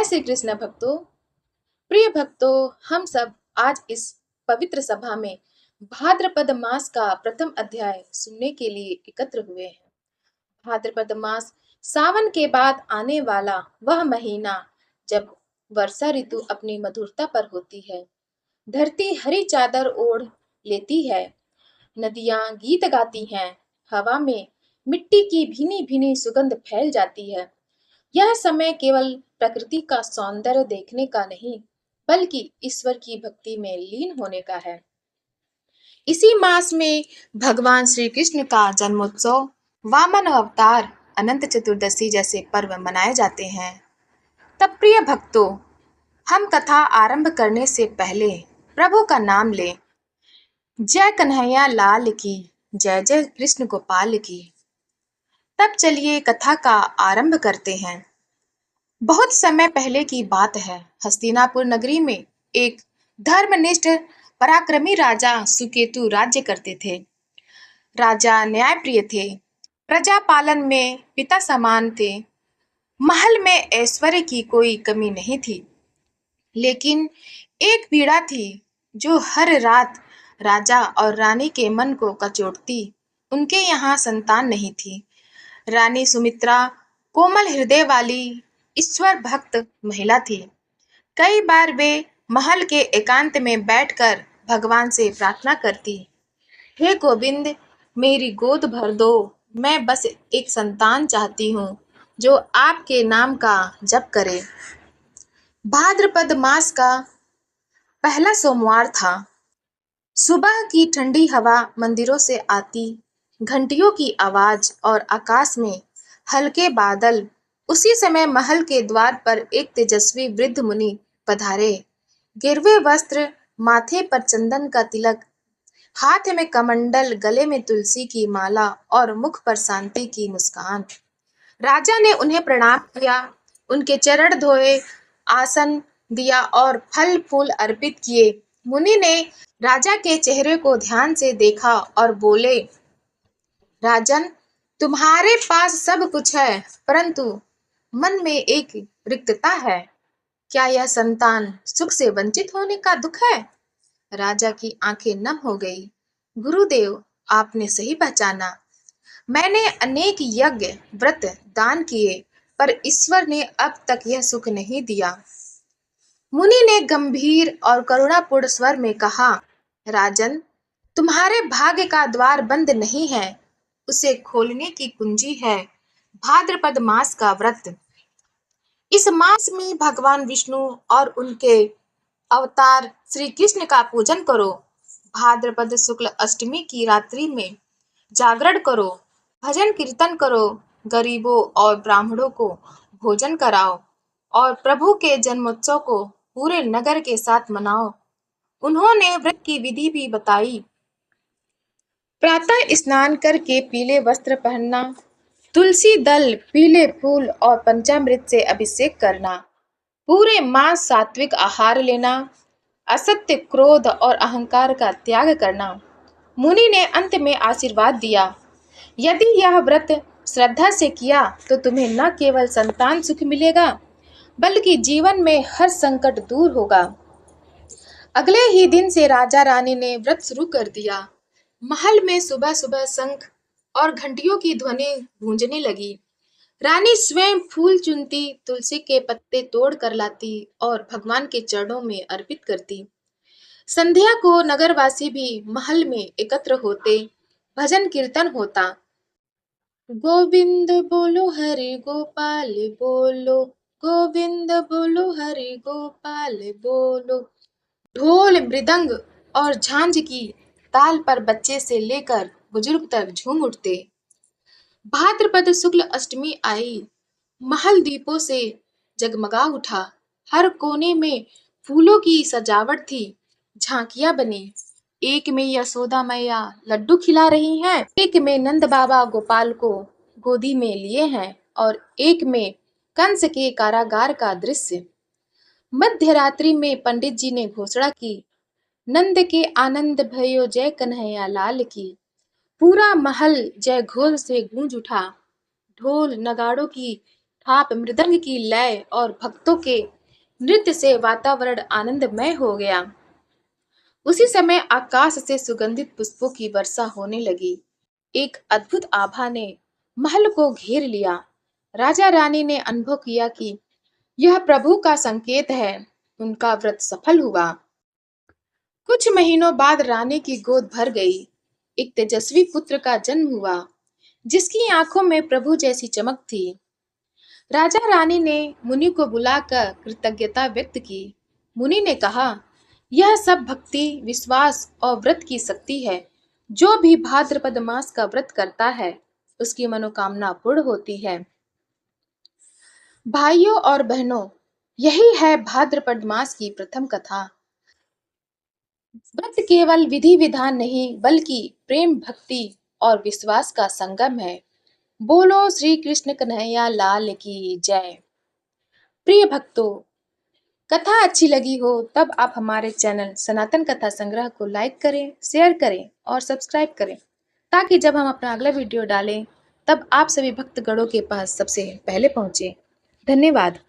श्री कृष्ण भक्तों। प्रिय भक्तों, हम सब आज इस पवित्र सभा में भाद्रपद मास का प्रथम अध्याय सुनने के लिए एकत्र हुए हैं। भाद्रपद मास सावन के बाद आने वाला वह महीना जब वर्षा ऋतु अपनी मधुरता पर होती है। धरती हरी चादर ओढ़ लेती है, नदियां गीत गाती हैं, हवा में मिट्टी की भीनी भीनी सुगंध फैल जाती है। यह समय केवल प्रकृति का सौंदर्य देखने का नहीं, बल्कि ईश्वर की भक्ति में लीन होने का है। इसी मास में भगवान श्री कृष्ण का जन्मोत्सव, वामन अवतार, अनंत चतुर्दशी जैसे पर्व मनाए जाते हैं। तब प्रिय भक्तों, हम कथा आरंभ करने से पहले प्रभु का नाम लें। जय कन्हैया लाल की, जय जय कृष्ण गोपाल की। तब चलिए कथा का आरंभ करते हैं। बहुत समय पहले की बात है। हस्तिनापुर नगरी में एक धर्मनिष्ठ पराक्रमी राजा सुकेतु राज्य करते थे। राजा न्यायप्रिय थे, प्रजा पालन में पिता समान थे। महल में ऐश्वर्य की कोई कमी नहीं थी, लेकिन एक पीड़ा थी जो हर रात राजा और रानी के मन को कचोटती। उनके यहाँ संतान नहीं थी। रानी सुमित्रा कोमल हृदय वाली ईश्वर भक्त महिला थी। कई बार वे महल के एकांत में बैठकर भगवान से प्रार्थना करती, हे गोविंद, मेरी गोद भर दो। मैं बस एक संतान चाहती हूँ जो आपके नाम का जप करे। भाद्रपद मास का पहला सोमवार था। सुबह की ठंडी हवा मंदिरों से आती, घंटियों की आवाज और आकाश में हल्के बादल। उसी समय महल के द्वार पर एक तेजस्वी वृद्ध मुनि पधारे। गिरवे वस्त्र, माथे पर चंदन का तिलक, हाथ में कमंडल, गले में तुलसी की माला और मुख पर शांति की मुस्कान। राजा ने उन्हें प्रणाम किया, उनके चरण धोए, आसन दिया और फल फूल अर्पित किए। मुनि ने राजा के चेहरे को ध्यान से देखा और बोले, राजन, तुम्हारे पास सब कुछ है, परंतु मन में एक रिक्तता है। क्या यह संतान सुख से वंचित होने का दुख है? राजा की आंखें नम हो गई। गुरुदेव, आपने सही पहचाना। मैंने अनेक यज्ञ, व्रत, दान किए, पर ईश्वर ने अब तक यह सुख नहीं दिया। मुनि ने गंभीर और करुणापूर्ण स्वर में कहा, राजन, तुम्हारे भाग्य का द्वार बंद नहीं है, उसे खोलने की कुंजी है भाद्रपद मास का व्रत। इस मास में भगवान विष्णु और उनके अवतार श्री कृष्ण का पूजन करो। भाद्रपद शुक्ल अष्टमी की रात्रि में जागरण करो, भजन कीर्तन करो, गरीबों और ब्राह्मणों को भोजन कराओ और प्रभु के जन्मोत्सव को पूरे नगर के साथ मनाओ। उन्होंने व्रत की विधि भी बताई। प्रातः स्नान करके पीले वस्त्र पहनना, तुलसी दल, पीले फूल और पंचामृत से अभिषेक करना, पूरे मास सात्विक आहार लेना, असत्य, क्रोध और अहंकार का त्याग करना। मुनि ने अंत में आशीर्वाद दिया, यदि यह व्रत श्रद्धा से किया तो तुम्हें न केवल संतान सुख मिलेगा, बल्कि जीवन में हर संकट दूर होगा। अगले ही दिन से राजा रानी ने व्रत शुरू कर दिया। महल में सुबह सुबह शंख और घंटियों की ध्वनि गूंजने लगी। रानी स्वयं फूल चुनती, तुलसी के पत्ते तोड़ कर लाती और भगवान के चरणों में अर्पित करती। संध्या को नगरवासी भी महल में एकत्र होते, भजन कीर्तन होता। गोविंद बोलो हरि गोपाल बोलो, गोविंद बोलो हरि गोपाल बोलो। ढोल, मृदंग और झांझ की ताल पर बच्चे से लेकर बुजुर्ग तक झूम उठते। भाद्रपद शुक्ल अष्टमी आई। महल दीपों से जगमगा उठा। हर कोने में फूलों की सजावट थी, झांकियां बनी। एक में यशोदा मैया लड्डू खिला रही हैं, एक में नंद बाबा गोपाल को गोदी में लिए हैं और एक में कंस के कारागार का दृश्य। मध्य रात्रि में पंडित जी ने घोषणा की, नंद के आनंद भयो जय कन्हैया लाल की। पूरा महल जय घोष से गूंज उठा। ढोल, नगाड़ों की थाप, मृदंग की लय और भक्तों के नृत्य से वातावरण आनंदमय हो गया। उसी समय आकाश से सुगंधित पुष्पों की वर्षा होने लगी। एक अद्भुत आभा ने महल को घेर लिया। राजा रानी ने अनुभव किया कि यह प्रभु का संकेत है। उनका व्रत सफल हुआ। कुछ महीनों बाद रानी की गोद भर गई। एक तेजस्वी पुत्र का जन्म हुआ, जिसकी आंखों में प्रभु जैसी चमक थी। राजा रानी ने मुनि को बुलाकर कृतज्ञता व्यक्त की। मुनि ने कहा, यह सब भक्ति, विश्वास और व्रत की शक्ति है। जो भी भाद्रपद मास का व्रत करता है, उसकी मनोकामना पूर्ण होती है। भाइयों और बहनों, यही है भाद्रपद मास की प्रथम कथा। व्रत केवल विधि विधान नहीं, बल्कि प्रेम, भक्ति और विश्वास का संगम है। बोलो श्री कृष्ण कन्हैया लाल की जय। प्रिय भक्तों, कथा अच्छी लगी हो तब आप हमारे चैनल सनातन कथा संग्रह को लाइक करें, शेयर करें और सब्सक्राइब करें, ताकि जब हम अपना अगला वीडियो डालें तब आप सभी भक्तगणों के पास सबसे पहले पहुंचे। धन्यवाद।